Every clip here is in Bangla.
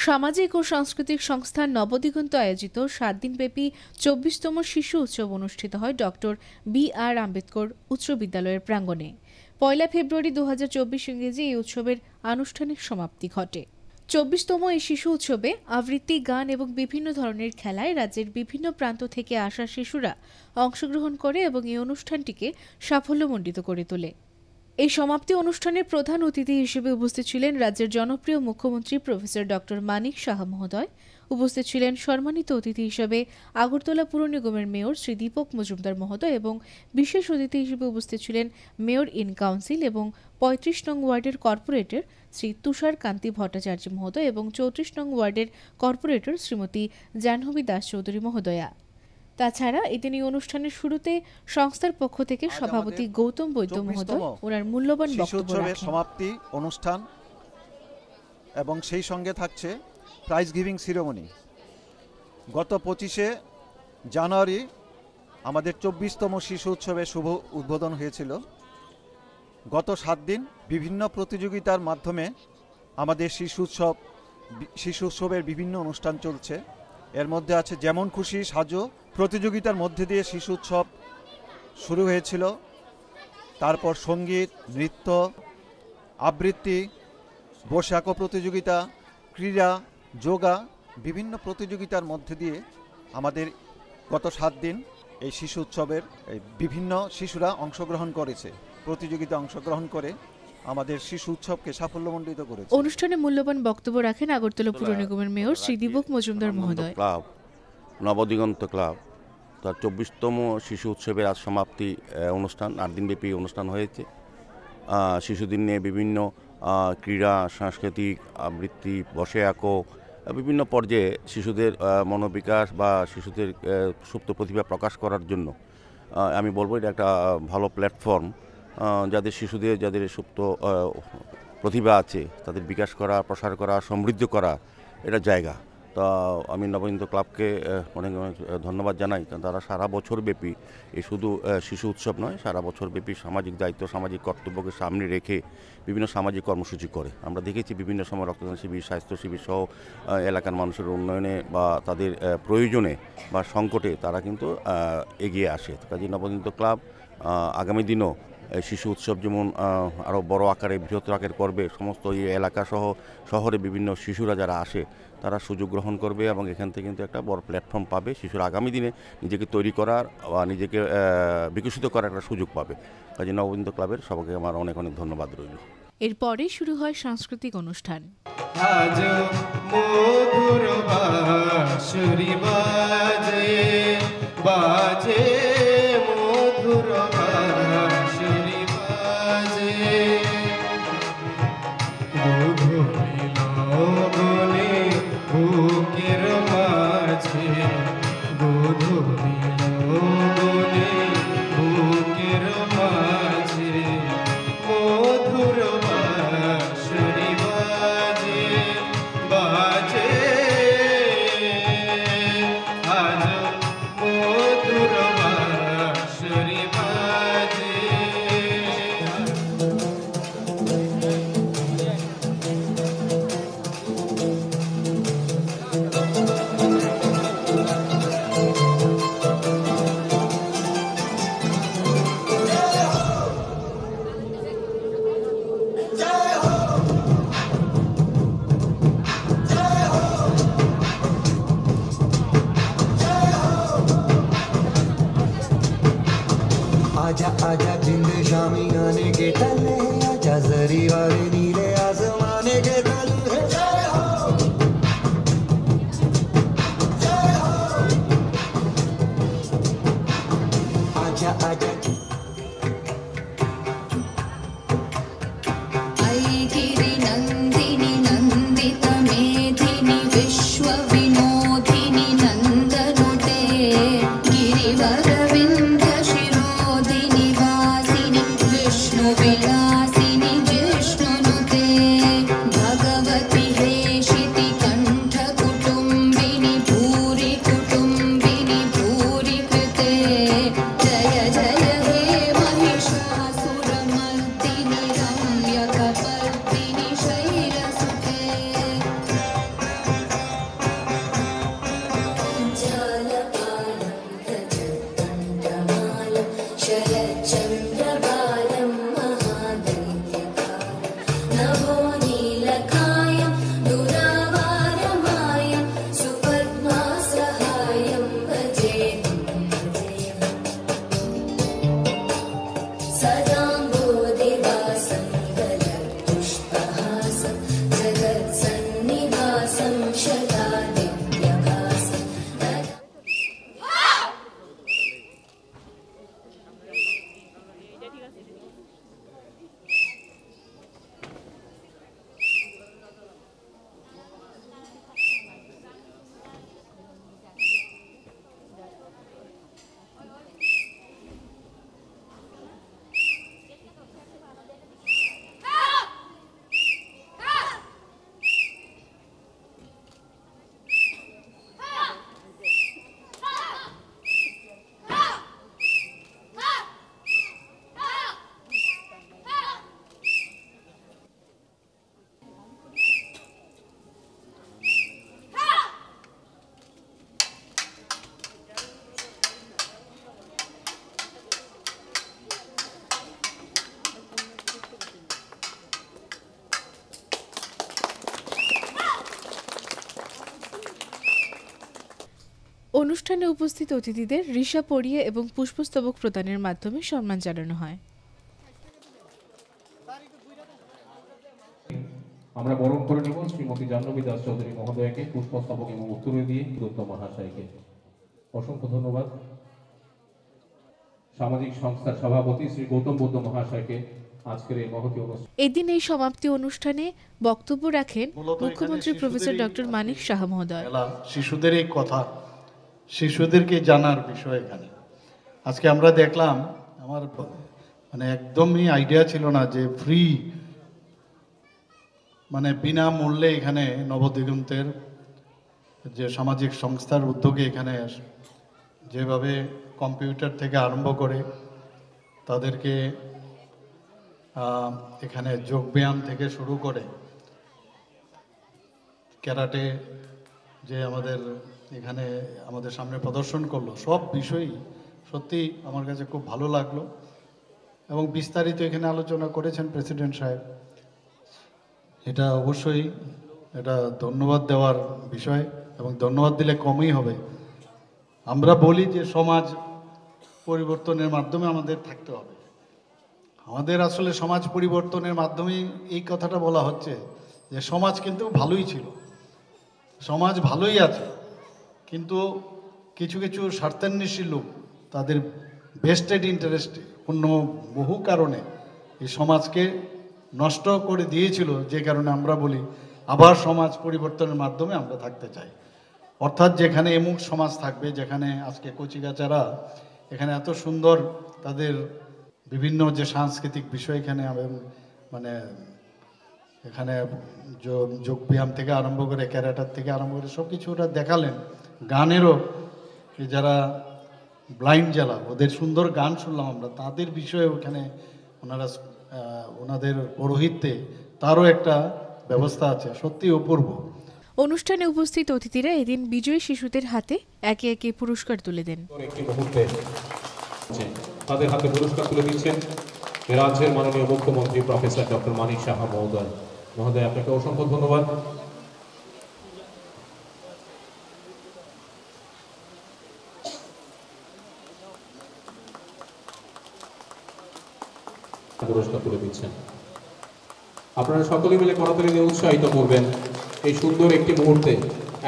সামাজিক ও সাংস্কৃতিক সংস্থা নবদিগন্ত আয়োজিত ৭ দিনব্যাপী ২৪তম শিশু উৎসব অনুষ্ঠিত হয় ডক্টর বি.আর. আম্বেদকর উচ্চ বিদ্যালয়ের প্রাঙ্গণে। ১ ফেব্রুয়ারি ২০২৪ ইংরেজি এই উৎসবের আনুষ্ঠানিক সমাপ্তি ঘটে। ২৪তম এই শিশু উৎসবে আবৃত্তি, গান এবং বিভিন্ন ধরনের খেলায় রাজ্যের বিভিন্ন প্রান্ত থেকে আসা শিশুরা অংশগ্রহণ করে এবং এই অনুষ্ঠানটিকে সাফল্যমণ্ডিত করে তোলে। এই সমাপ্তি অনুষ্ঠানের প্রধান অতিথি হিসেবে উপস্থিত ছিলেন রাজ্যের জনপ্রিয় মুখ্যমন্ত্রী প্রফেসর ডক্টর মানিক সাহা মহোদয়। উপস্থিত ছিলেন সম্মানিত অতিথি হিসেবে আগরতলা পুর নিগমের মেয়র শ্রী দীপক মজুমদার মহোদয় এবং বিশেষ অতিথি হিসেবে উপস্থিত ছিলেন মেয়র ইন কাউন্সিল এবং ৩৫ নং ওয়ার্ডের কর্পোরেটর শ্রী তুষার কান্তি ভট্টাচার্য মহোদয় এবং ৩৪ নং ওয়ার্ডের কর্পোরেটর শ্রীমতী জাহ্নবী দাস চৌধুরী মহোদয়া। তাছাড়া এদিন এই অনুষ্ঠানের শুরুতে সংস্থার পক্ষ থেকে সভাপতি গৌতম বৈদ্য মহোদয় ওনার মূল্যবান বক্তব্য রাখেন। সমাপ্তি অনুষ্ঠান এবং সেই সঙ্গে থাকছে প্রাইজ গিভিং সিরিমনি। গত ২৫শে জানুয়ারি আমাদের ২৪তম শিশু উৎসবের শুভ উদ্বোধন হয়েছিল। গত ৭ দিন বিভিন্ন প্রতিযোগিতার মাধ্যমে আমাদের শিশু উৎসবের বিভিন্ন অনুষ্ঠান চলছে। এর মধ্যে আছে যেমন খুশি সাজো প্রতিযোগিতার মধ্যে দিয়ে শিশু উৎসব শুরু হয়েছিল। তারপর সঙ্গীত, নৃত্য, আবৃত্তি, বসে আঁকো প্রতিযোগিতা, ক্রীড়া, যোগা বিভিন্ন প্রতিযোগিতার মধ্যে দিয়ে আমাদের গত ৭ দিন এই শিশু উৎসবের বিভিন্ন শিশুরা অংশগ্রহণ করেছে। প্রতিযোগিতা অংশগ্রহণ করে আমাদের শিশু উৎসবকে সাফল্যমণ্ডিত করেছে। অনুষ্ঠানে মূল্যবান বক্তব্য রাখেন আগরতলা পুর নিগমের মেয়র শ্রী দীপক মজুমদার মহোদয়। ক্লাব নবদিগন্ত ক্লাব তার ২৪তম শিশু উৎসবের আজ সমাপ্তি অনুষ্ঠান, ৮ দিনব্যাপী অনুষ্ঠান হয়েছে। শিশুদের নিয়ে বিভিন্ন ক্রীড়া, সাংস্কৃতিক, আবৃত্তি, বসে আঁকো বিভিন্ন পর্যায়ে শিশুদের মনোবিকাশ বা শিশুদের সুপ্ত প্রতিভা প্রকাশ করার জন্য আমি বলবো এটা একটা ভালো প্ল্যাটফর্ম। যাদের সুপ্ত প্রতিভা আছে তাদের বিকাশ করা, প্রসার করা, সমৃদ্ধ করা এটা জায়গা। তো আমি নবদিগন্ত ক্লাবকে অনেক ধন্যবাদ জানাই, কারণ তারা সারা বছর ব্যাপী এই শুধু শিশু উৎসব নয়, সারা বছর ব্যাপী সামাজিক দায়িত্ব, সামাজিক কর্তব্যকে সামনে রেখে বিভিন্ন সামাজিক কর্মসূচি করে। আমরা দেখেছি বিভিন্ন সময় রক্তদান শিবির, স্বাস্থ্য শিবির সহ এলাকার মানুষের উন্নয়নে বা তাদের প্রয়োজনে বা সংকটে তারা কিন্তু এগিয়ে আসে। কাজে নবদিগন্ত ক্লাব আগামী দিনও শিশু উৎসব যেমন আরও বড় আকারে, বৃহত্তর আকারে করবে, সমস্ত এই এলাকা সহ শহরে বিভিন্ন শিশুরা যারা আসে তারা সুযোগ গ্রহণ করবে এবং এখান থেকে কিন্তু একটা বড় প্ল্যাটফর্ম পাবে। শিশুরা আগামী দিনে নিজেকে তৈরি করার বা নিজেকে বিকশিত করার একটা সুযোগ পাবে। কাজে নবদিগন্ত ক্লাবের সবাইকে আমার অনেক অনেক ধন্যবাদ রইল। এরপরে শুরু হয় সাংস্কৃতিক অনুষ্ঠান। আজ মধুর বাঁশরি বাজে বাজে মধুর বাঁশরি বাজে গধূলি লগনে বুকের মাঝে গধূলি লগনে বুকের মাঝে মধুর বাঁশরি বাজে বাজে আজ মধুর বাঁশরি বাজে। आजा आजा जिंद शामी आने के तले, आजा जरी वाले नीले आसमाने के तले। जय हो जय हो आजा आजा ऐगिरि नन्दिनि नन्दित मेधिनि विश्व विनोदिनि नन्दनुते गिरिवर विन्ध्य शिरोदिनि वासिनि विष्णु विलासिनि जिष्णुनुते भगवति हेशिति कण्ठ कुटुम्बिनि भूरि कुटुम्बिनि भूरि कृते जय जय हे महिषासुरमर्दिनि रम्यकपर्दिनि অনুষ্ঠানে উপস্থিত অতিথিদের ঋষা পরিয়ে এবং পুষ্পস্তবক প্রদানের মাধ্যমে সম্মান জানানো হয়। আমরা বরণ করে নেব শ্রীমতী জাহ্নবী দাস চৌধুরী মহোদয়াকে পুষ্পস্তবক এবং উত্তরে দিয়ে দত্ত মহাশয়কে। অসংখ্য ধন্যবাদ। সামাজিক সংস্থার সভাপতি শ্রী গৌতম বুদ্ধ মহাশয়কে আজকের এই মহতী অনুষ্ঠান। এদিন এই সমাপ্তি অনুষ্ঠানে বক্তব্য রাখেন মুখ্যমন্ত্রী প্রফেসর ডক্টর মানিক সাহা মহোদয়। শিশুদের এই কথা, শিশুদেরকে জানার বিষয় এখানে আজকে আমরা দেখলাম। আমার মানে একদমই আইডিয়া ছিল না যে ফ্রি মানে বিনামূল্যে এখানে নবদিগন্তের যে সামাজিক সংস্থার উদ্যোগে এখানে যেভাবে কম্পিউটার থেকে আরম্ভ করে তাদেরকে এখানে যোগব্যায়াম থেকে শুরু করে ক্যারাটে যে আমাদের এখানে আমাদের সামনে প্রদর্শন করলো, সব বিষয়ই সত্যি আমার কাছে খুব ভালো লাগলো এবং বিস্তারিত এখানে আলোচনা করেছেন প্রেসিডেন্ট সাহেব। এটা অবশ্যই এটা ধন্যবাদ দেওয়ার বিষয় এবং ধন্যবাদ দিলে কমই হবে। আমরা বলি যে সমাজ পরিবর্তনের মাধ্যমে আমাদের থাকতে হবে। আমাদের আসলে সমাজ পরিবর্তনের মাধ্যমেই এই কথাটা বলা হচ্ছে যে সমাজ কিন্তু ভালোই ছিল, সমাজ ভালোই আছে, কিন্তু কিছু কিছু স্বার্থান্বেষী লোক তাদের ভেস্টেড ইন্টারেস্টে অন্য বহু কারণে এই সমাজকে নষ্ট করে দিয়েছিল, যে কারণে আমরা বলি আবার সমাজ পরিবর্তনের মাধ্যমে আমরা থাকতে চাই। অর্থাৎ যেখানে এমুক সমাজ থাকবে, যেখানে আজকে কচিকাচারা এখানে এত সুন্দর তাদের বিভিন্ন যে সাংস্কৃতিক বিষয় এখানে মানে এখানে যোগব্যায়াম থেকে আরম্ভ করে ক্যারাটার থেকে আরম্ভ করে সব কিছু ওরা দেখালেন। গানেরও যারা ব্লাইন্ড যারা ওদের সুন্দর গান শুনলাম আমরা, তাদের বিষয়ে ওখানে ওনারা ওনাদের পৌরোহিত্যে তারও একটা ব্যবস্থা আছে, সত্যি অপূর্ব। অনুষ্ঠানে উপস্থিত অতিথিরা এদিন বিজয়ী শিশুদের হাতে একে একে পুরস্কার তুলে দেন। একটি মুহূর্তে তাদের হাতে পুরস্কার তুলে দিচ্ছেন রাজ্যের মাননীয় মুখ্যমন্ত্রী প্রফেসর ডক্টর মানিক সাহা মহোদয়। মহোদয়, আপনাকে অসংখ্য ধন্যবাদ। পুরস্কার তুলে দিচ্ছেন। আপনারা সকলে মিলে করতালি দিয়ে উৎসাহিত করবেন এই সুন্দর একটি মুহূর্তে।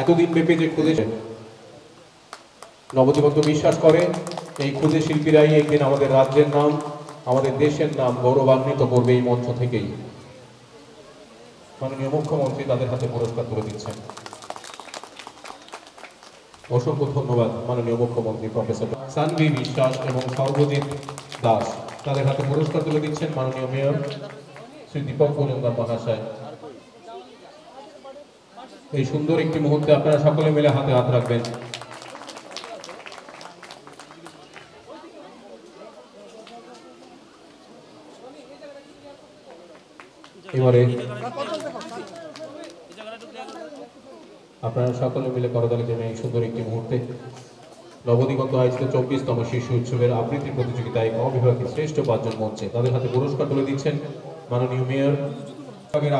এতদিন ব্যাপী যে খুদে নবদিগন্ত বিশ্বাস করে এই খুদে শিল্পীরাই একদিন আমাদের রাজ্যের নাম, আমাদের দেশের নাম গৌরবান্বিত করবে এই মঞ্চ থেকেই। মাননীয় মুখ্যমন্ত্রী তাদের হাতে পুরস্কার তুলে দিচ্ছেন। অসংখ্য ধন্যবাদ মাননীয় মুখ্যমন্ত্রী প্রফেসর সানভি বিশ্বাস এবং সর্বজিৎ দাস। তাদের হাতে পুরস্কার তুলে দিচ্ছেন মাননীয় মেয়র শ্রী দীপক মজুমদার মহাশয়। এই সুন্দর একটি মুহূর্তে আপনারা সকলে মিলে হাতে হাত রাখবেন। এবারে আপনারা সকলে মিলে করতালি দেবেন এই সুন্দর একটি মুহূর্তে। নবদিগন্ত আয়োজিত 24তম শিশু উৎসবের আবৃত্তি প্রতিযোগিতায় অবিভাগে শ্রেষ্ঠ 5 জন মঞ্চে তাদের হাতে পুরস্কার তুলে দিচ্ছেন মাননীয় মেয়র।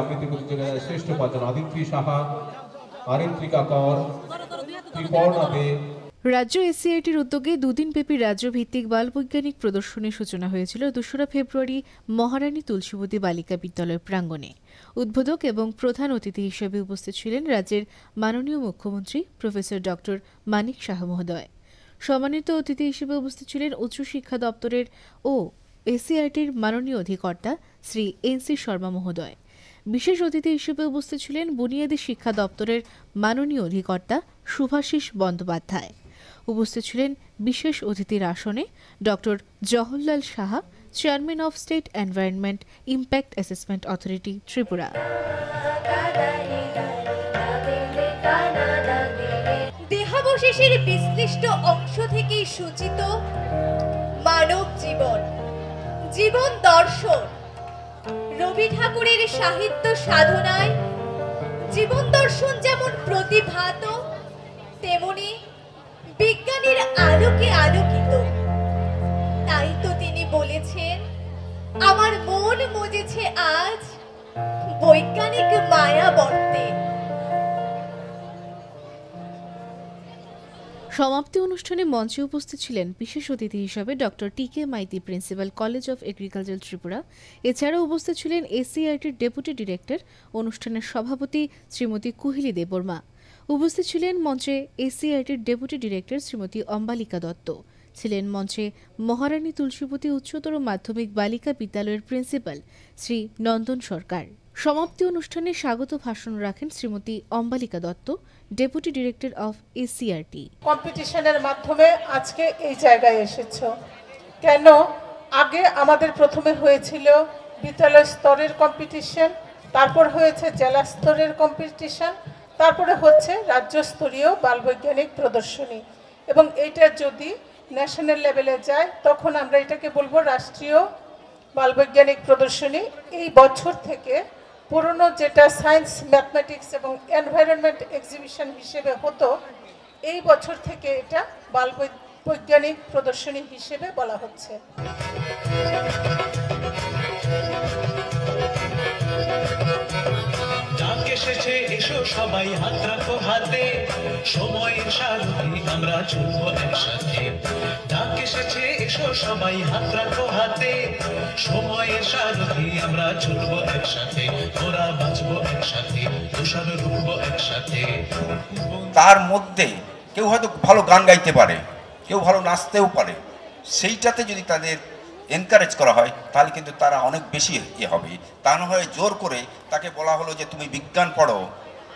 আবৃত্তি প্রতিযোগিতায় শ্রেষ্ঠ 5 জন আদিত্রি সাহা, আরিত্রিকা কর, ত্রিপর্ণা দে। রাজ্য এসসিআইটির উদ্যোগে দুদিনব্যাপী রাজ্যভিত্তিক বালবৈজ্ঞানিক প্রদর্শনীর সূচনা হয়েছিল 2রা ফেব্রুয়ারি মহারানী তুলসীবতী বালিকা বিদ্যালয় প্রাঙ্গণে। উদ্বোধক এবং প্রধান অতিথি হিসেবে উপস্থিত ছিলেন রাজ্যের মাননীয় মুখ্যমন্ত্রী প্রফেসর ডক্টর মানিক সাহা মহোদয়। সম্মানিত অতিথি হিসেবে উপস্থিত ছিলেন উচ্চশিক্ষা দপ্তরের ও এসসিআইটির মাননীয় অধিকর্তা শ্রী এন.সি. শর্মা মহোদয়। বিশেষ অতিথি হিসেবে উপস্থিত ছিলেন বুনিয়াদী শিক্ষা দপ্তরের মাননীয় অধিকর্তা শুভাশিস বন্দ্যোপাধ্যায়। উপস্থিত ছিলেন বিশেষ অতিথির আসনে doctor Jawaharlal Saha, chairman of state environment impact assessment authority Tripura. দেহাবশেষের বিশ্লিষ্ট অংশ থেকেই সূচিত মানব জীবন, জীবন দর্শন। রবি ঠাকুরের সাহিত্য সাধনায় জীবন দর্শন যেমন প্রতিভাত, তেমনি বিজ্ঞানের আলোকে আলোকিত। তাই তো তিনি বলেছেন, আমার মন মজেছে আজ বৈজ্ঞানিক মায়া বর্তে। সমাপ্তি অনুষ্ঠানে মঞ্চে উপস্থিত ছিলেন বিশেষ অতিথি হিসেবে doctor T K. Maity, principal, college of agriculture Tripura. এছাড়াও উপস্থিত ছিলেন এসসিআরটির ডেপুটি ডিরেক্টর, অনুষ্ঠানের সভাপতি শ্রীমতী কুহিলি দেববর্মা। উপস্থিত ছিলেন মঞ্চে এসসিআরটির ডেপুটি ডিরেক্টর শ্রীমতী অম্বালিকা দত্ত। ছিলেন মঞ্চে মহারানী তুলসীবতী উচ্চতর মাধ্যমিক বালিকা বিদ্যালয়ের প্রিন্সিপাল শ্রী নন্দন সরকার। সমাপ্তি অনুষ্ঠানে স্বাগত ভাষণ রাখেন Shrimati Ambalika Dutta, deputy director of SCRT. কম্পিটিশনের মাধ্যমে আজকে এই জায়গায় এসেছো কেন? আগে আমাদের প্রথমে হয়েছিল বিদ্যালয় স্তরের কম্পিটিশন, তারপর হয়েছে জেলা স্তরের কম্পিটিশন, তারপরে হচ্ছে রাজ্যস্তরীয় বালবৈজ্ঞানিক প্রদর্শনী, এবং এইটা যদি ন্যাশনাল লেভেলে যায় তখন আমরা এটাকে বলবো রাষ্ট্রীয় বালবৈজ্ঞানিক প্রদর্শনী। এই বছর থেকে পুরনো যেটা সায়েন্স, ম্যাথমেটিক্স এবং এনভায়রনমেন্ট এক্সিবিশন হিসেবে হতো, এই বছর থেকে এটা বালবৈজ্ঞানিক প্রদর্শনী হিসেবে বলা হচ্ছে। এসেছে, এসো সবাই হাত রাখো হাতে, সময়ের সারথি আমরা চলবো একসাথে। ডাক এসেছে, এসো সবাই হাত রাখো হাতে, সময়ের সারথি আমরা চলবো একসাথে। ওরা বাঁচবো একসাথে, দূষণ রুখবো একসাথে। তার মধ্যে কেউ হয়তো ভালো গান গাইতে পারে, কেউ ভালো নাচতেও পারে, সেইটাতে যদি তাদের এনকারেজ করা হয় তাহলে কিন্তু তারা অনেক বেশি হবে। তা না হয় জোর করে তাকে বলা হলো যে তুমি বিজ্ঞান পড়ো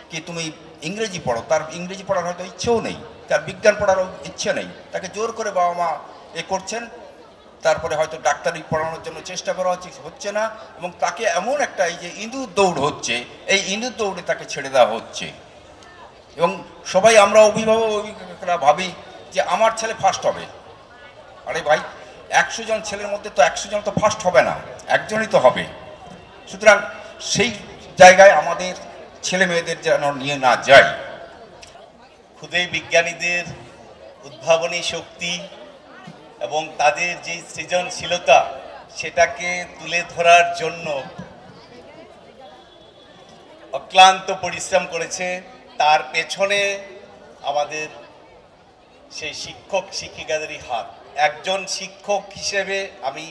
কি তুমি ইংরেজি পড়ো, তার ইংরেজি পড়ার হয়তো ইচ্ছেও নেই, তার বিজ্ঞান পড়ারও ইচ্ছে নেই, তাকে জোর করে বাবা মা করছেন। তারপরে হয়তো ডাক্তারি পড়ানোর জন্য চেষ্টা করা হচ্ছে না, এবং তাকে এমন একটা এই যে ইঁদুর দৌড় হচ্ছে, এই ইঁদুর দৌড়ে তাকে ছেড়ে দেওয়া হচ্ছে। এবং সবাই আমরা অভিভাবকরা ভাবি যে আমার ছেলে ফার্স্ট হবে। আরে ভাই, 100 জন ছেলের মধ্যে তো 100 জন তো ফার্স্ট হবে না, একজনই তো হবে। সুতরাং সেই জায়গায় আমাদের ছেলে মেয়েদের যেন নিয়ে না যায়। ক্ষুদে বিজ্ঞানীদের উদ্ভাবনী শক্তি এবং তাদের যে সৃজনশীলতা, সেটাকে তুলে ধরার জন্য অক্লান্ত পরিশ্রম করেছে। তার পেছনে আমাদের সেই শিক্ষক শিক্ষিকাদেরই হাত। একজন শিক্ষক হিসেবে আমি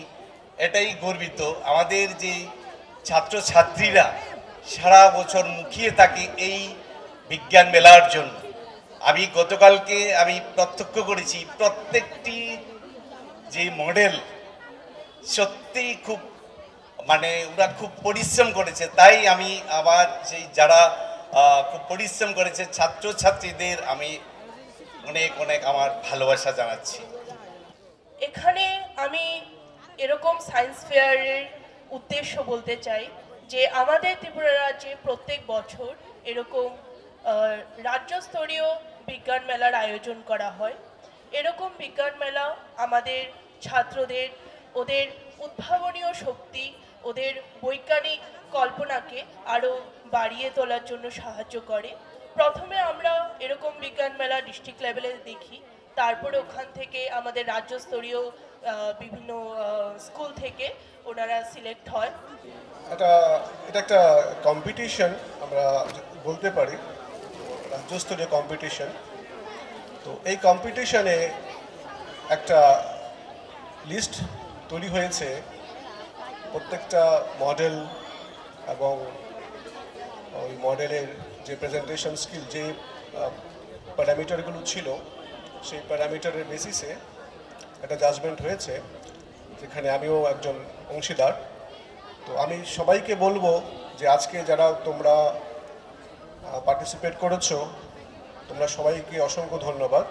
এটাই গর্বিত, আমাদের যে ছাত্রছাত্রীরা সারা বছর মুখিয়ে থাকে এই বিজ্ঞান মেলার জন্য। আমি গতকালকে প্রত্যক্ষ করেছি প্রত্যেকটি যে মডেল, সত্যিই খুব ওরা খুব পরিশ্রম করেছে। তাই আমি আবার সেই যারা খুব পরিশ্রম করেছে ছাত্রছাত্রীদের আমি অনেক অনেক আমার ভালোবাসা জানাচ্ছি। এখানে আমি এরকম সায়েন্স ফেয়ারের উদ্দেশ্য বলতে চাই যে আমাদের ত্রিপুরা রাজ্যে প্রত্যেক বছর এরকম রাজ্যস্তরীয় বিজ্ঞান মেলার আয়োজন করা হয়। এরকম বিজ্ঞান মেলা আমাদের ছাত্রদের ওদের উদ্ভাবনীয় শক্তি, ওদের বৈজ্ঞানিক কল্পনাকে আরও বাড়িয়ে তোলার জন্য সাহায্য করে। প্রথমে আমরা এরকম বিজ্ঞান মেলা ডিস্ট্রিক্ট লেভেলে দেখি, তারপরে ওখান থেকে আমাদের রাজ্যস্তরীয় বিভিন্ন স্কুল থেকে ওনারা সিলেক্ট হয়। এটা একটা কম্পিটিশন আমরা বলতে পারি, রাজ্যস্তরীয় কম্পিটিশন। তো এই কম্পিটিশনে একটা লিস্ট তৈরি হয়েছে, প্রত্যেকটা মডেল এবং ওই মডেলের যে প্রেজেন্টেশন স্কিল, যে প্যারামিটারগুলো ছিল, সেই প্যারামিটারের বেসিসে একটা জাজমেন্ট হয়েছে, যেখানে আমিও একজন অংশীদার। তো আমি সবাইকে বলবো যে আজকে যারা তোমরা পার্টিসিপেট করেছো, তোমরা সবাইকে অসংখ্য ধন্যবাদ।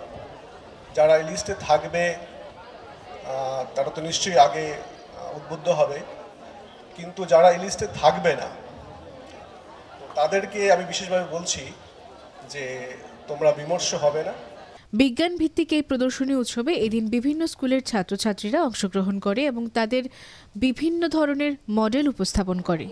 যারা এই লিস্টে থাকবে তারা তো নিশ্চয়ই আগে উদ্বুদ্ধ হবে, কিন্তু যারা এই লিস্টে থাকবে না তাদেরকে আমি বিশেষভাবে বলছি যে তোমরা বিমর্ষ হবে না। বিজ্ঞান ভিত্তিক এই প্রদর্শনী উৎসবে এদিন বিভিন্ন স্কুলের ছাত্রছাত্রীরা অংশগ্রহণ করে এবং তাদের বিভিন্ন ধরনের মডেল উপস্থাপন করে।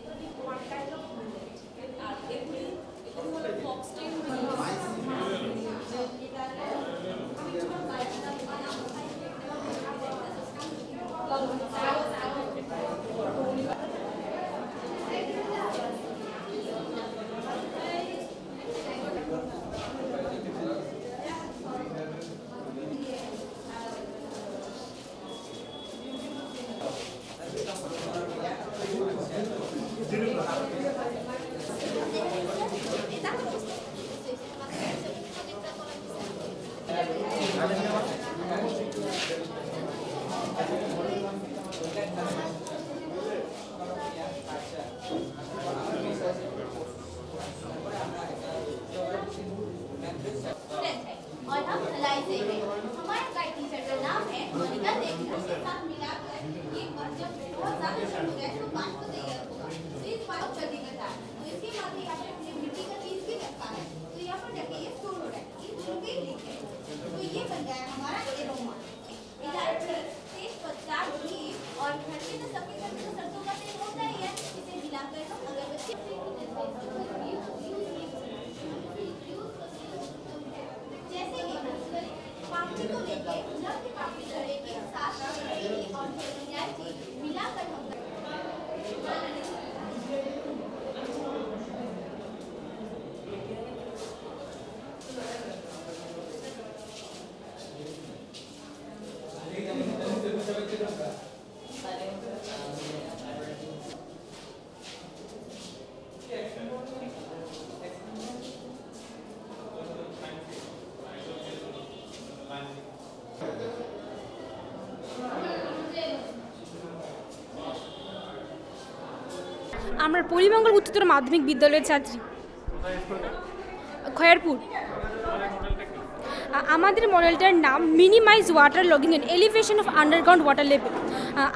और हम एलाइजेंगे। हमारे गाइड टीचर का नाम है मोनिका देवी। उसके साथ मिलाकर ये बात जब बहुत ज़्यादा शुरू हो जाए तो बात को तैयार होगा। तो इस बात को जल्दी करता है। तो इसके बाद यहाँ पे अपने मिट्टी का चीज़ भी रखा है। तो यहाँ पर जाके ये स्टोर हो रहा है। ये चुनके लिखे। तो ये बन गया है हमारा एरोमा। इलायची, तेजपत्ता, घी और घर में तो सबके घर में तो सरसों का तेल होता ही है। इसे मिलाकर हम अगरबत्ती जैसे कि पापड़ी को लेके नव की पापड़ी धरे के साथ चीनी और इलायची मिलाकर हम আমরা পরিমঙ্গল উচ্চতর মাধ্যমিক বিদ্যালয়ের ছাত্রী। খয়েরপুর। আমাদের মডেলটার নাম minimize water logging and elevation of underground water level.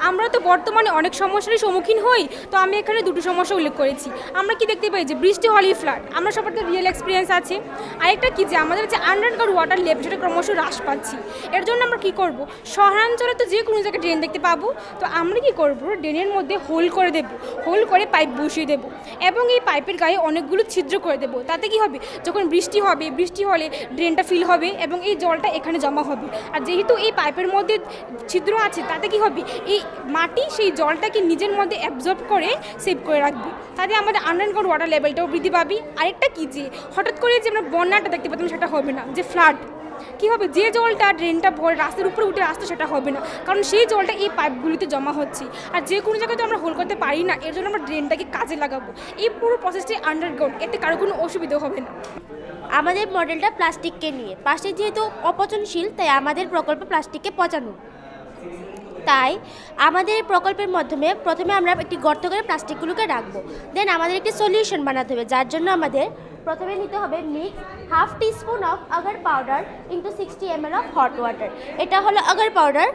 আমরা তো বর্তমানে অনেক সমস্যারই সম্মুখীন হই, তো আমি এখানে দুটো সমস্যা উল্লেখ করেছি। আমরা কি দেখতে পাই যে বৃষ্টি হলেই ফ্লাড, আমরা সবার তো রিয়েল এক্সপিরিয়েন্স আছে। আরেকটা কি যে আমাদের যে আন্ডারগ্রাউন্ড ওয়াটার লেভেল সেটা ক্রমশ হ্রাস পাচ্ছি। এর জন্য আমরা কি করব, শহরাঞ্চলে তো যে কোনো জায়গায় ড্রেন দেখতে পাবো, তো আমরা কি করব, ড্রেনের মধ্যে হোল করে দেব, হোল করে পাইপ বসিয়ে দেব এবং এই পাইপের গায়ে অনেকগুলো ছিদ্র করে দেব। তাতে কি হবে, যখন বৃষ্টি হবে, বৃষ্টি হলে ড্রেনটা ফিল হবে এবং এই জলটা এখানে জমা হবে। আর যেহেতু এই পাইপের মধ্যে ছিদ্র আছে, তাতে কি হবে, এই মাটি সেই জলটাকে নিজের মধ্যে অ্যাবজর্ব করে সেভ করে রাখবে। তাতে আমাদের আন্ডারগ্রাউন্ড ওয়াটার লেভেলটাও বৃদ্ধি পাবে। আরেকটা কি যে হঠাৎ করে যে আমরা বন্যাটা দেখতে পেতাম সেটা হবে না, যে ফ্লাড কী হবে, যে জলটা ড্রেনটা ভরে রাস্তার উপরে উঠে আসতে সেটা হবে না, কারণ সেই জলটা এই পাইপগুলিতে জমা হচ্ছে। আর যে কোনো জায়গায় তো আমরা হোল করতে পারি না, এর জন্য আমরা ড্রেনটাকে কাজে লাগাবো। এই পুরো প্রসেসটি আন্ডারগ্রাউন্ড, এতে কারো কোনো অসুবিধা হবে না। আমাদের মডেলটা প্লাস্টিককে নিয়ে। প্লাস্টিক যেহেতু অপচনশীল, তাই আমাদের প্রকল্প প্লাস্টিককে পচানো। তাই আমাদের এই প্রকল্পের মাধ্যমে প্রথমে আমরা একটি গর্ত করে প্লাস্টিকগুলোকে রাখবো, দেন আমাদের একটি সলিউশন বানাতে হবে, যার জন্য আমাদের প্রথমে নিতে হবে mix half teaspoon of agar powder into 60 ml of hot water. এটা হলো agar powder.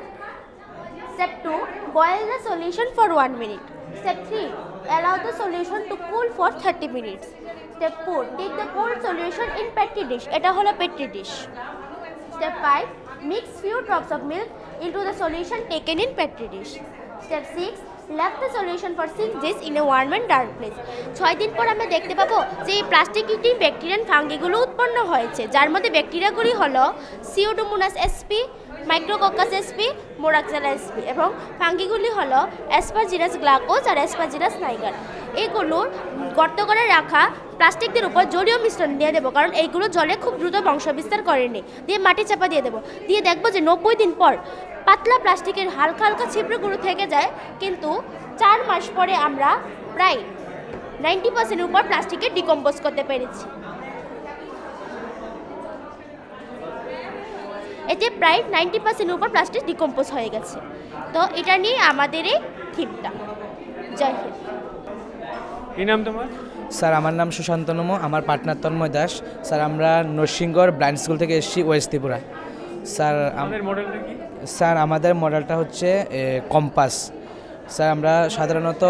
Step 2, boil the solution for 1 minute। Step 3, allow the solution to cool for 30 minutes। Step 4, take the cold solution in petri dish। এটা হলো petri dish। Step 5, mix few drops of milk into the solution taken in petri dish। Step 6, left the solution for 6 days in a warm and dark place। 6 দিন পর আমরা দেখতে পাবো যে এই প্লাস্টিকটি ব্যাকটেরিয়া এন্ড ফাঙ্গিগুলো উৎপন্ন হয়েছে, যার মধ্যে ব্যাকটেরিয়াগুলি হলো pseudomonas SP, মাইক্রোককাস SP, Moraxella SP এবং ফাঙ্গিগুলি হলো অ্যাসপারজিলাস গ্লাইকোজ আর অ্যাসপারজিলাস নাইগার। এইগুলো গর্ত করে রাখা প্লাস্টিকদের উপর জলীয় মিশ্রণ দিয়ে দেবো, কারণ এইগুলো জলে খুব দ্রুত বংশবিস্তার করেনি। দিয়ে মাটি চাপা দিয়ে দেবো, দিয়ে দেখবো যে 90 দিন পর পাতলা প্লাস্টিকের হালকা হালকা ছিদ্রগুলো থেকে যায়, কিন্তু 4 মাস পরে আমরা প্রায় 90% উপর প্লাস্টিকে ডিকম্পোজ করতে পেরেছি। এতে প্রায় 90% উপর প্লাস্টিক ডিকম্পোজ হয়ে গেছে। তো এটা নিয়ে আমাদের এই থিমটা। জয় হিন্দ। কি নাম তোমার? স্যার আমার নাম সুশান্ত নম, আমার পার্টনার তন্ময় দাস। স্যার আমরা নরসিংগড় ব্লাইন্ড স্কুল থেকে এসেছি, ওয়েস্ট ত্রিপুরা। স্যার আমাদের মডেলটা কি? স্যার আমাদের মডেলটা হচ্ছে কম্পাস। স্যার আমরা সাধারণত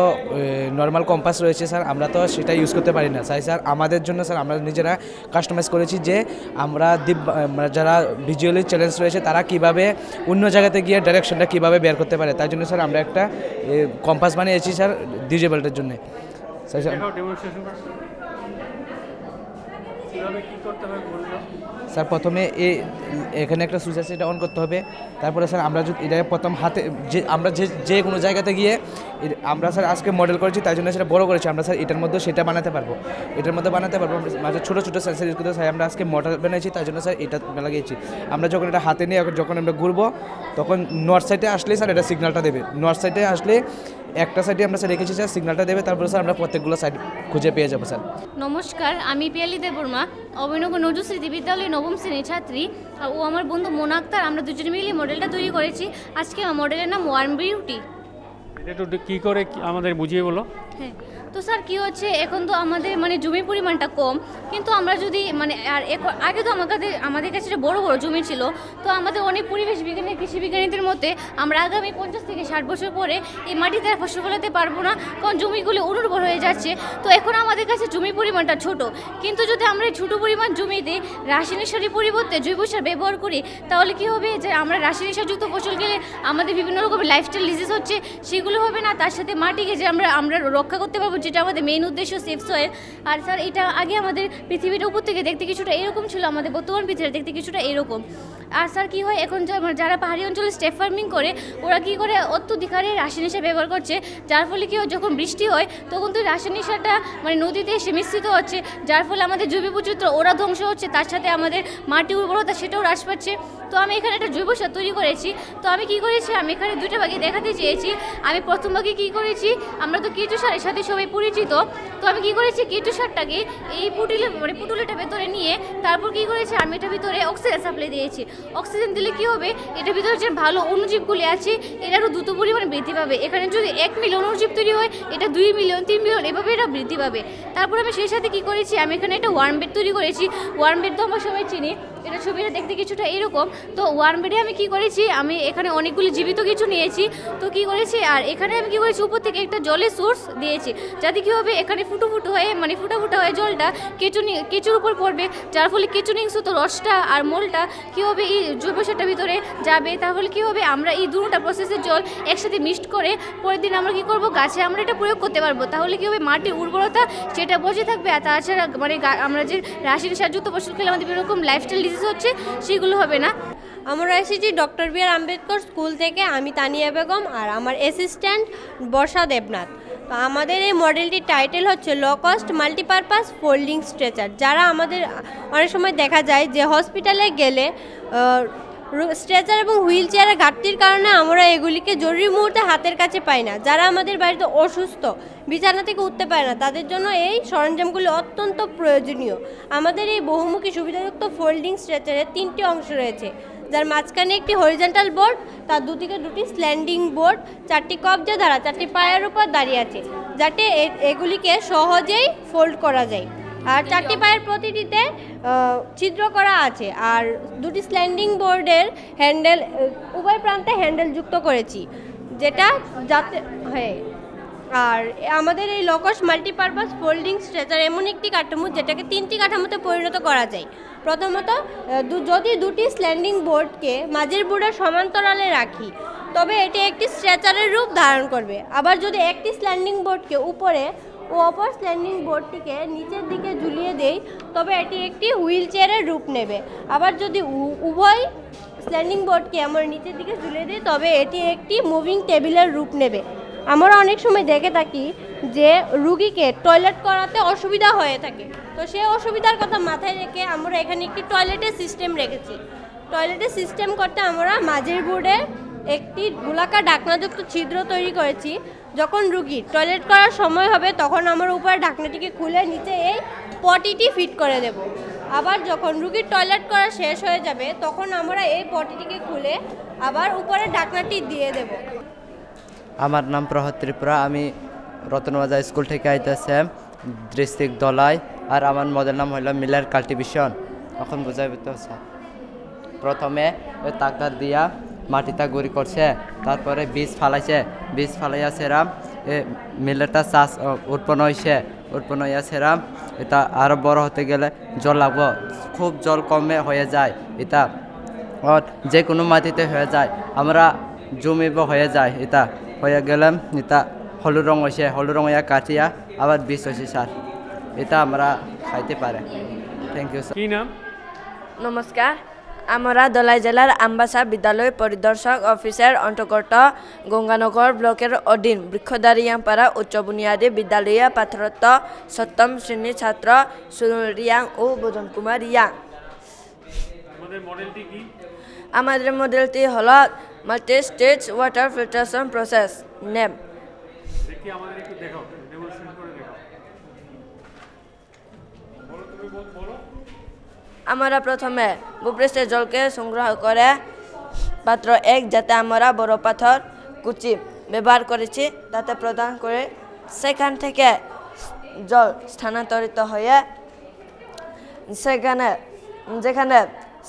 নর্মাল কম্পাস রয়েছে স্যার, আমরা তো সেটা ইউজ করতে পারি না। স্যার আমাদের জন্য স্যার আমরা নিজেরা কাস্টমাইজ করেছি যে আমরা যারা ভিজুয়ালি চ্যালেঞ্জ রয়েছে তারা কিভাবে অন্য জায়গাতে গিয়ে ডাইরেকশনটা কীভাবে বের করতে পারে, তাই জন্য স্যার আমরা একটা কম্পাস বানিয়েছি স্যার ডিজেবলটার জন্য। স্যার প্রথমে এখানে একটা সুইচ আছে, এটা অন করতে হবে। তারপরে স্যার আমরা যদি এটা প্রথম হাতে আমরা যে কোনো জায়গাতে গিয়ে আমরা স্যার আজকে মডেল করেছি, তাই জন্য সেটা বড় করেছি আমরা স্যার, এটার মধ্যে সেটা বানাতে পারবো, এটার মধ্যে বানাতে পারবো। মাঝে ছোটো ছোটো সেন্সার ইউজ করতে স্যার আমরা আজকে মডেল বানিয়েছি, তাই জন্য স্যার এটা লাগিয়েছি। আমরা যখন এটা হাতে নিয়ে যখন আমরা ঘুরবো, তখন নর্থ সাইডে আসলে স্যার এটা সিগন্যালটা দেবে, নর্থ সাইডে আসলে একটা সাইডে আমরা স্যার রেখেছি স্যার, সিগন্যালটা দেবে, তারপরে স্যার আমরা প্রত্যেকগুলো সাইড খুঁজে পেয়ে যাবো স্যার। নমস্কার, আমি পিয়ালি দেববর্মা, অভয়নগর নজরুল স্মৃতি বিদ্যালয়ের নবম শ্রেণীর ছাত্রী। আর ও আমার বন্ধু মোনা আক্তার, আমরা দুজনে মিলে মডেলটা তৈরি করেছি। আজকে আমার মডেলের নাম ওয়ার্ম বিউটি। এটা একটু কী করে আমাদের বুঝিয়ে বলো। হ্যাঁ, তো স্যার কী হচ্ছে, এখন তো আমাদের মানে জমির পরিমাণটা কম, কিন্তু আমরা যদি মানে আর আগে তো আমাদের কাছে বড় বড় জমি ছিল, তো আমাদের অনেক পরিবেশ বিজ্ঞানী কৃষি বিজ্ঞানীদের মতে আমরা আগামী 50 থেকে 60 বছর পরে এই মাটিতে আর ফসল ফলাতে পারবো না, কারণ জমিগুলো অনুর্বর হয়ে যাচ্ছে। তো এখন আমাদের কাছে জমির পরিমাণটা ছোট, কিন্তু যদি আমরা এই ছোটো পরিমাণ জমিতে রাসায়নিক সারের পরিবর্তে জৈব সার ব্যবহার করি, তাহলে কি হবে যে আমরা রাসায়নিক সারযুক্ত ফসল খেলে আমাদের বিভিন্ন রকমের লাইফস্টাইল ডিজিজ হচ্ছে, সেগুলো হবে না। তার সাথে মাটিকে যে আমরা রক্ষা করতে পারবো, যেটা আমাদের মেইন উদ্দেশ্য, সেফ সয়েল। আর স্যার এটা আগে আমাদের পৃথিবীর উপর থেকে দেখতে কিছুটা এরকম ছিল, আমাদের বর্তমান পৃথিবীটা দেখতে কিছুটা এরকম। আর স্যার কী হয়, এখন যারা পাহাড়ি অঞ্চলে স্টেপ ফার্মিং করে, ওরা কী করে অত্যধিক হারে রাসায়নিক সার ব্যবহার করছে, যার ফলে কী হয়, যখন বৃষ্টি হয় তখন তো রাসায়নিক সারটা মানে নদীতে এসে মিশ্রিত হচ্ছে, যার ফলে আমাদের জৈব বৈচিত্র্য ওরা ধ্বংস হচ্ছে, তার সাথে আমাদের মাটির উর্বরতা সেটাও হ্রাস পাচ্ছে। তো আমি এখানে একটা জৈব সার তৈরি করেছি। তো আমি কী করেছি, আমি এখানে দুইটা ভাগে দেখাতে চেয়েছি। আমি প্রথম ভাগে কী করেছি, আমরা তো কেঁচো সারের সাথে সবাই পরিচিত, তো আমি কী করেছি, কেঁচো সারটাকে এই পুটুলিটা ভেতরে নিয়ে তারপর কী করেছি, আমি এটার ভিতরে অক্সিজেন সাপ্লাই দিয়েছি। অক্সিজেন দিলে কী হবে, এটার ভিতরে যে ভালো অণুজীবগুলি আছে এটা আরও দ্রুত পরিমাণে বৃদ্ধি পাবে। এখানে যদি 1 মিলিয়ন অণুজীব তৈরি হয়, এটা 2 মিলিয়ন 3 মিলিয়ন এভাবে এটা বৃদ্ধি পাবে। তারপর আমি সেই সাথে কী করেছি, আমি এখানে একটা ওয়ার্ম বেড তৈরি করেছি। ওয়ার্ম বেড তো আমরা সবাই চিনি, এটা ছবিটা দেখতে কিছুটা এরকম। তো ওয়ার্ম বেডে আমি কী করেছি, আমি এখানে অনেকগুলি জীবিত কিছু নিয়েছি। তো কী করেছি, আর এখানে আমি কী করেছি, উপর থেকে একটা জলের সোর্স দিয়েছি, যাতে কী হবে, এখানে ফুটো হয়ে মানে ফুটা হয়ে জলটা কেঁচুর উপর পড়বে, যার ফলে কেঁচুনিংসত রসটা আর মলটা কী হবে এই জৈব সারটার ভিতরে যাবে। তাহলে কী হবে, আমরা এই দুটো প্রসেসের জল একসাথে মিক্সড করে পরের দিন আমরা কী করব, গাছে আমরা এটা প্রয়োগ করতে পারবো। তাহলে কী হবে, মাটির উর্বরতা সেটা বজায় থাকবে। আর তাছাড়া মানে আমরা যে রাসায়নিক সারযুক্ত ফসল খেলে আমাদের বিভিন্ন রকম লাইফস্টাইল ডিজিজ হচ্ছে, সেগুলো হবে না। আমরা এসেছি ডক্টর বি আর আম্বেদকর স্কুল থেকে। আমি তানিয়া বেগম আর আমার অ্যাসিস্ট্যান্ট বর্ষা দেবনাথ। তো আমাদের এই মডেলটির টাইটেল হচ্ছে low cost multipurpose folding stretcher. যারা আমাদের অনেক সময় দেখা যায় যে হসপিটালে গেলে স্ট্রেচার এবং হুইল চেয়ারের ঘাটতির কারণে আমরা এগুলিকে জরুরি মুহূর্তে হাতের কাছে পাই না। যারা আমাদের বাড়িতে অসুস্থ, বিছানা থেকে উঠতে পারে না, তাদের জন্য এই সরঞ্জামগুলি অত্যন্ত প্রয়োজনীয়। আমাদের এই বহুমুখী সুবিধাযুক্ত ফোল্ডিং স্ট্রেচারের 3টি অংশ রয়েছে, যার মাঝখানে একটি হরিজন্টাল বোর্ড, তার দুদিকে 2টি স্ল্যান্ডিং বোর্ড, 4টি কবজা দ্বারা 4টি পায়ের উপর দাঁড়িয়ে আছে, যাতে এগুলিকে সহজেই ফোল্ড করা যায়। আর 4টি পায়ের প্রতিটিতে ছিদ্র করা আছে। আর 2টি স্ল্যান্ডিং বোর্ডের হ্যান্ডেল উভয় প্রান্তে হ্যান্ডেল যুক্ত করেছি, যেটা যাতে হয়। আর আমাদের এই low cost multipurpose folding stretcher এমন একটি কাঠামো যেটাকে 3টি কাঠামোতে পরিণত করা যায়। প্রথমত, যদি 2টি স্ল্যান্ডিং বোর্ডকে মাঝের বোর্ডের সমান্তরালে রাখি, তবে এটি একটি স্ট্রেচারের রূপ ধারণ করবে। আবার যদি একটি স্ল্যান্ডিং বোর্ডকে উপরে ও অপর স্ল্যান্ডিং বোর্ডটিকে নিচের দিকে ঝুলিয়ে দেই, তবে এটি একটি হুইল চেয়ারের রূপ নেবে। আবার যদি উভয় স্ল্যান্ডিং বোর্ডকে আমরা নিচের দিকে ঝুলিয়ে দিই, তবে এটি একটি মুভিং টেবিলের রূপ নেবে। আমরা অনেক সময় দেখে থাকি যে রুগীকে টয়লেট করাতে অসুবিধা হয়ে থাকে, তো সেই অসুবিধার কথা মাথায় রেখে আমরা এখানে একটি টয়লেটের সিস্টেম রেখেছি। টয়লেটের সিস্টেম করতে আমরা মাঝের বোর্ডে একটি গোলাকার ঢাকনাযুক্ত ছিদ্র তৈরি করেছি। যখন রুগী টয়লেট করার সময় হবে, তখন আমরা উপরে ঢাকনাটিকে খুলে নিচে এই পটিটি ফিট করে দেব। আবার যখন রুগীর টয়লেট করা শেষ হয়ে যাবে, তখন আমরা এই পটিটিকে খুলে আবার উপরে ঢাকনাটি দিয়ে দেব। আমার নাম প্রহত ত্রিপুরা, আমি রতনবাজার স্কুল থেকে আইতেছে, ডিস্ট্রিক্ট দলাই। আর আমার মডেল নাম হইল মিলার কাল্টিভেশন। এখন বোঝাইবে তো স্যার, প্রথমে তাকা দিয়া মাটিটা গুড়ি করছে, তারপরে বীজ ফালাইছে, বীজ ফালাইয়া সেরাম মিলেরটা চাষ উৎপন্ন হইয়া সেরাম। এটা আরও বড় হতে গেলে জল লাগবো, খুব জল কমে হয়ে যায়, এটা যে কোনো মাটিতে হয়ে যায়, আমরা জমিব হয়ে যায়। এটা হয়ে গেলাম, এটা হলুদ রঙ হয়েছে, হলুদ রঙ হইয়া কাটিয়া আবার বীজ হয়েছে স্যার, এটা আমরা খাইতে পারে। Thank you sir. কি নাম? নমস্কার, আমরা দলাই জেলার আমবাসা বিদ্যালয় পরিদর্শক অফিসের অন্তর্গত গঙ্গানগর ব্লকের অধীন বৃক্ষদারিয়াপাড়া উচ্চ বুনিয়াদী বিদ্যালয়ে পাঠরত 7ম শ্রেণীর ছাত্র সুনীল রিয়াং ও বোজন কুমার রিয়াং। আমাদের মডেলটি হল multi stage water filtration process name. দেখি আমাদের একটু দেখাও, ডেমনস্ট্রেট করে দেখাও। বলো, তুমি বলো। আমরা প্রথমে ভূপৃষ্ঠের জলকে সংগ্রহ করে পাত্র 1 যাতে আমরা বড় পাথর কুচি ব্যবহার করেছি তাতে প্রদান করে সেখান থেকে জল স্থানান্তরিত হয়ে সেখানে যেখানে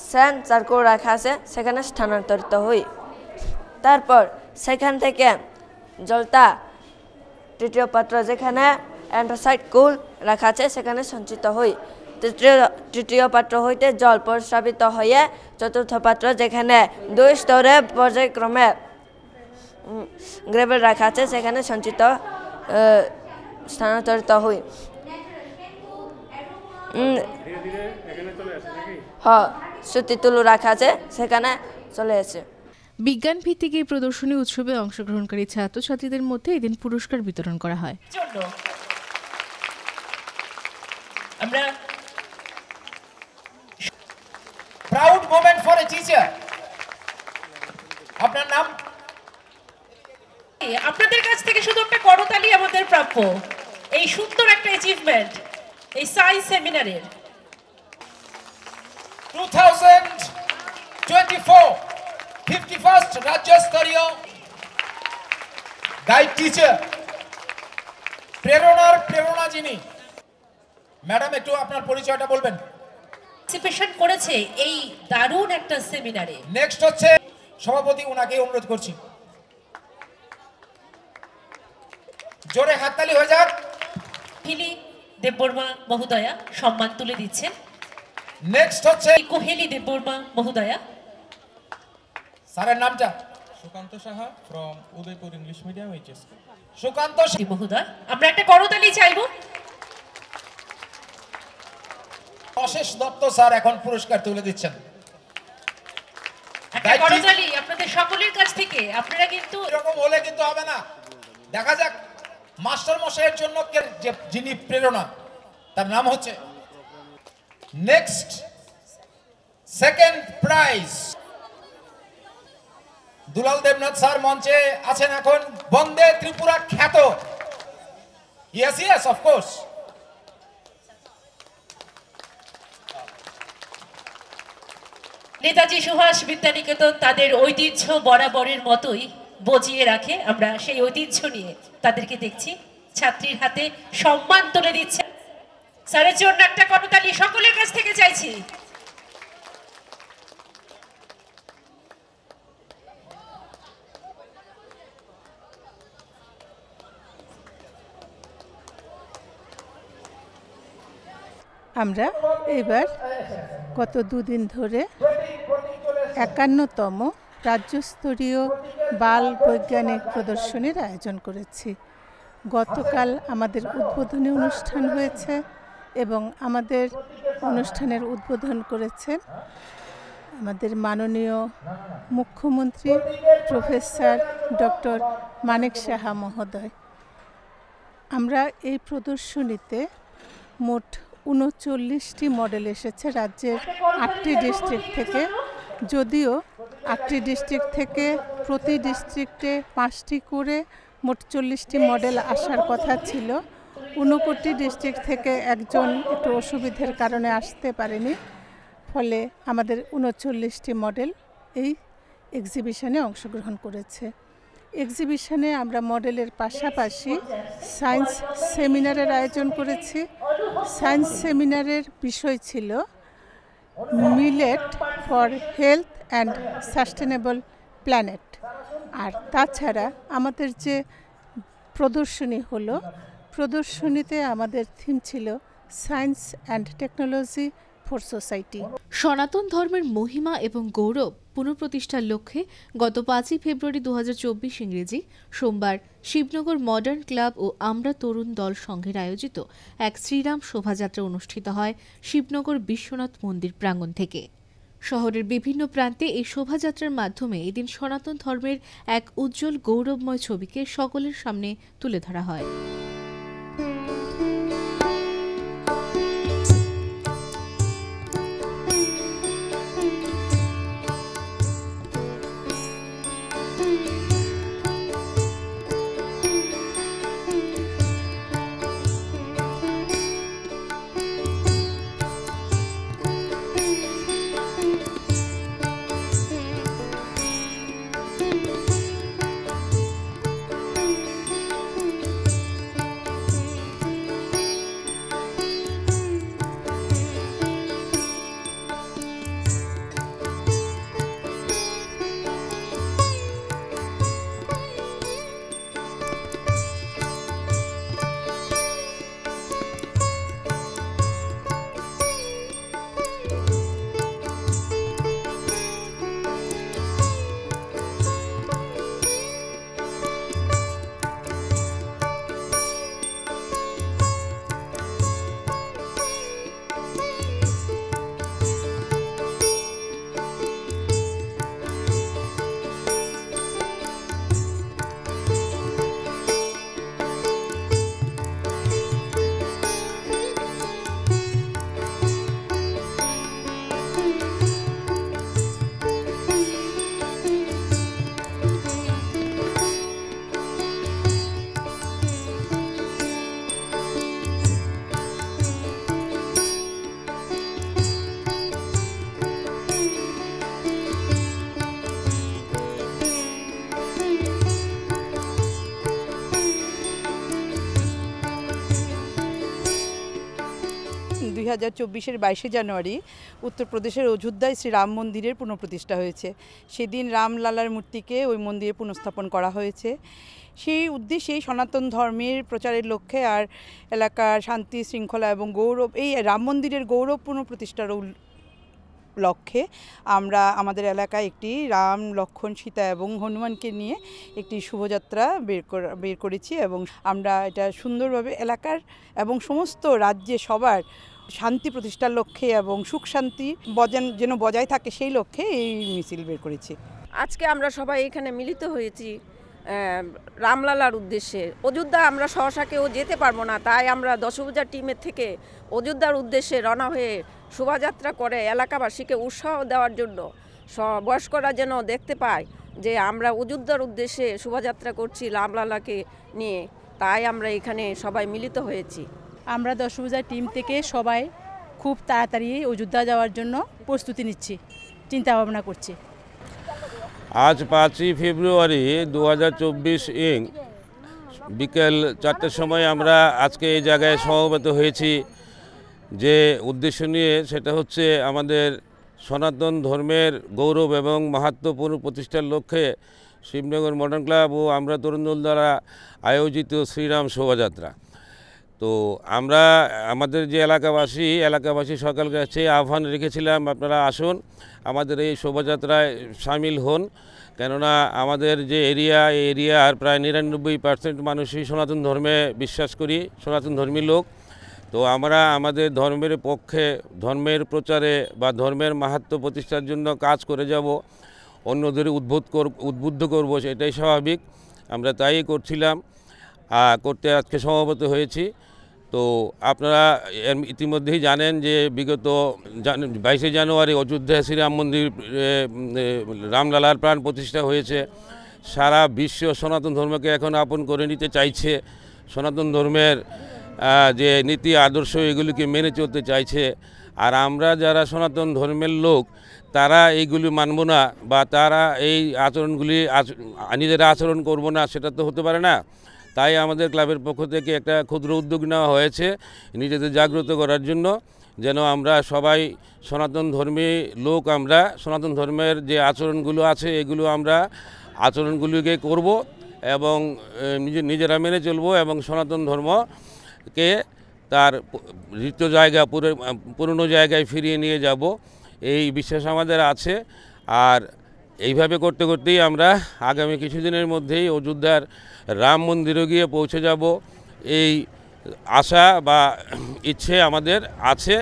স্যান্ড চারকোল রাখা আছে সেখানে স্থানান্তরিত হই। তারপর সেখান থেকে জলটা তৃতীয় পাত্র যেখানে অ্যান্থ্রাসাইট কুল রাখা আছে সেখানে সঞ্চিত হই। তৃতীয় পাত্র হইতে জল প্রস্রাবিত হয়ে চতুর্থ পাত্র যেখানে 2 স্তরে পর্যায়ক্রমে গ্রেভেল রাখা আছে সেখানে সঞ্চিত স্থানান্তরিত হই। সুতি তুলু রাখা আছে সেখানে চলে আসে। বিজ্ঞান ভিত্তিক এই প্রদর্শনী উৎসবে অংশগ্রহণকারী ছাত্রছাত্রীদের মধ্যে এদিন পুরস্কার বিতরণ করা হয়। আমরা proud moment for a teacher. আপনার নাম? আপনাদের কাছ থেকে শুধু একটা করতালি আমাদের প্রাপ্য এই সুন্দর একটা অ্যাচিভমেন্ট এই সায়েন্স সেমিনারের। 2024 51st রাজ্যস্তরীয় গাইড টিচার প্রেরণা যিনি। ম্যাডাম একটু আপনার পরিচয়টা বলবেন। পার্টিসিপেশন করেছে এই দারুণ একটা সেমিনারে। নেক্সট হচ্ছে সভাপতি, ওনাকে অনুরোধ করছি জোরে হাততালি হয়ে যাক। হিলি দেববর্মা মহোদয়া সম্মান তুলে দিচ্ছেন। নেক্সট হচ্ছে কোহেলি দেববর্মা মহোদয়া। স্যারের নামটা? Sukanta Saha from Udaipur English medium HS. Sukanta মহোদয়, আমরা একটা করতালি চাইবো। অশেষ দত্ত স্যার এখন পুরস্কার তুলে দিচ্ছেন। একটা করতালি আপনাদের সকলের কাছ থেকে। আপনারা কিন্তু এরকম হলে কিন্তু হবে না। দেখা যাক মাস্টার মশাইয়ের জন্য যিনি প্রেরণা তার নাম হচ্ছে next second prize Dulal Debnath sir মঞ্চে আছেন এখন। বন্দে ত্রিপুরা খ্যাত। Yes of course. নেতাজি সুভাষ বিদ্যানিকেতন তাদের ঐতিহ্য বরাবরের মতোই বজিয়ে রাখে। আমরা সেই ঐতিহ্য নিয়ে তাদেরকে দেখছি ছাত্রীর হাতে সম্মান তুলে দিচ্ছে। স্যারের জন্য একটা করতালি সকলের কাছ থেকে চাইছি। আমরা এবার গত দুদিন ধরে 51তম রাজ্যস্তরীয় বাল বৈজ্ঞানিক প্রদর্শনীর আয়োজন করেছি। গতকাল আমাদের উদ্বোধনী অনুষ্ঠান হয়েছে এবং আমাদের অনুষ্ঠানের উদ্বোধন করেছেন আমাদের মাননীয় মুখ্যমন্ত্রী প্রফেসর ডক্টর মানিক সাহা মহোদয়। আমরা এই প্রদর্শনীতে মোট 39টি মডেল এসেছে রাজ্যের 8টি ডিস্ট্রিক্ট থেকে। যদিও 8টি ডিস্ট্রিক্ট থেকে প্রতি ডিস্ট্রিক্টে 5টি করে মোট 40টি মডেল আসার কথা ছিল। 29টি ডিস্ট্রিক্ট থেকে একজন একটু অসুবিধার কারণে আসতে পারেনি, ফলে আমাদের 39টি মডেল এই এক্সিবিশনে অংশগ্রহণ করেছে। এক্সিবিশনে আমরা মডেলের পাশাপাশি সায়েন্স সেমিনারের আয়োজন করেছি। সায়েন্স সেমিনারের বিষয় ছিল millet for health and sustainable planet. আর তাছাড়া আমাদের যে প্রদর্শনী হলো, প্রদর্শনীতে আমাদের থিম ছিল science and technology for society. সনাতন ধর্মের মহিমা এবং গৌরব পুনঃপ্রতিষ্ঠার লক্ষ্যে গত 5ই ফেব্রুয়ারি 2024 ইংরেজি সোমবার শিবনগর মডার্ন ক্লাব ও আমরা তরুণ দল সংঘের আয়োজিত এক শ্রীরাম শোভাযাত্রা অনুষ্ঠিত হয় শিবনগর বিশ্বনাথ মন্দির প্রাঙ্গণ থেকে। শহরের বিভিন্ন প্রান্তে এই শোভাযাত্রার মাধ্যমে এদিন সনাতন ধর্মের এক উজ্জ্বল গৌরবময় ছবিকে সকলের সামনে তুলে ধরা হয়। 2024-এর 22শে জানুয়ারি উত্তরপ্রদেশের অযোধ্যায় শ্রী রাম মন্দিরের পুনঃপ্রতিষ্ঠা হয়েছে। সেদিন রামলালার মূর্তিকে ওই মন্দিরে পুনঃস্থাপন করা হয়েছে। সেই উদ্দেশ্যেই সনাতন ধর্মের প্রচারের লক্ষ্যে আর এলাকার শান্তি শৃঙ্খলা এবং গৌরব, এই রাম মন্দিরের গৌরব পুনঃপ্রতিষ্ঠার লক্ষ্যে আমরা আমাদের এলাকায় একটি রাম, লক্ষ্মণ, সীতা এবং হনুমানকে নিয়ে একটি শোভাযাত্রা বের করেছি এবং আমরা এটা সুন্দরভাবে এলাকার এবং সমস্ত রাজ্যে সবার শান্তি প্রতিষ্ঠার লক্ষ্যে এবং সুখ শান্তি যেন বজায় থাকে সেই লক্ষ্যে এই মিছিল বের করেছি। আজকে আমরা সবাই এখানে মিলিত হয়েছি রামলালার উদ্দেশ্যে। অযোধ্যা আমরা সহসা কেউ যেতে পারবো না, তাই আমরা দশভূজা টিমের থেকে অযোধ্যার উদ্দেশ্যে রওনা হয়ে শোভাযাত্রা করে এলাকাবাসীকে উৎসাহ দেওয়ার জন্য, বয়স্করা যেন দেখতে পায় যে আমরা অযোধ্যার উদ্দেশ্যে শোভাযাত্রা করছি রামলালাকে নিয়ে, তাই আমরা এখানে সবাই মিলিত হয়েছি। আমরা দশভূজা টিম থেকে সবাই খুব তাড়াতাড়ি অযোধ্যা যাওয়ার জন্য প্রস্তুতি নিচ্ছি, চিন্তা ভাবনা করছি। আজ 5ই ফেব্রুয়ারি 2024 বিকেল 4টের সময় আমরা আজকে এই জায়গায় সমবেত হয়েছি। যে উদ্দেশ্য নিয়ে সেটা হচ্ছে আমাদের সনাতন ধর্মের গৌরব এবং মাহাত্ম্যপূর্ণ প্রতিষ্ঠার লক্ষ্যে শিবনগর মডার্ন ক্লাব ও আমরা তরুণ দল দ্বারা আয়োজিত শ্রীরাম শোভাযাত্রা। তো আমরা আমাদের যে এলাকাবাসী সকাল কাছে আহ্বান রেখেছিলাম, আপনারা আসুন আমাদের এই শোভাযাত্রায় সামিল হন, কেননা আমাদের যে এই এরিয়ার প্রায় 99% মানুষই সনাতন ধর্মে বিশ্বাস করি, সনাতন ধর্মী লোক। তো আমরা আমাদের ধর্মের পক্ষে, ধর্মের প্রচারে বা ধর্মের মাহাত্ম্য প্রতিষ্ঠার জন্য কাজ করে যাব, অন্যদের উদ্বুদ্ধ করব, সেটাই স্বাভাবিক। আমরা তাই করছিলাম, করতে আজকে সমবেত হয়েছি। তো আপনারা ইতিমধ্যেই জানেন যে বিগত 22শে জানুয়ারি অযোধ্যায় শ্রীরাম মন্দির রামলালার প্রাণ প্রতিষ্ঠা হয়েছে। সারা বিশ্ব সনাতন ধর্মকে এখন আপন করে নিতে চাইছে, সনাতন ধর্মের যে নীতি আদর্শ এগুলিকে মেনে চলতে চাইছে। আর আমরা যারা সনাতন ধর্মের লোক তারা এইগুলি মানব না বা তারা এই আচরণগুলি নিজেরা আচরণ করব না, সেটা তো হতে পারে না। তাই আমাদের ক্লাবের পক্ষ থেকে একটা ক্ষুদ্র উদ্যোগ নেওয়া হয়েছে নিজেদের জাগ্রত করার জন্য, যেন আমরা সবাই সনাতন ধর্মী লোক, আমরা সনাতন ধর্মের যে আচরণগুলো আছে এগুলো আমরা আচরণগুলিকে করব এবং নিজেরা মেনে চলব এবং সনাতন ধর্মকে তার ঋত জায়গা পুরনো জায়গায় ফিরিয়ে নিয়ে যাব, এই বিশ্বাস আমাদের আছে। আর এইভাবে করতে করতেই আমরা আগামী কিছুদিনের মধ্যেই অযোধ্যার রাম মন্দিরে গিয়ে পৌঁছে যাব, এই আশা বা ইচ্ছে আমাদের আছে।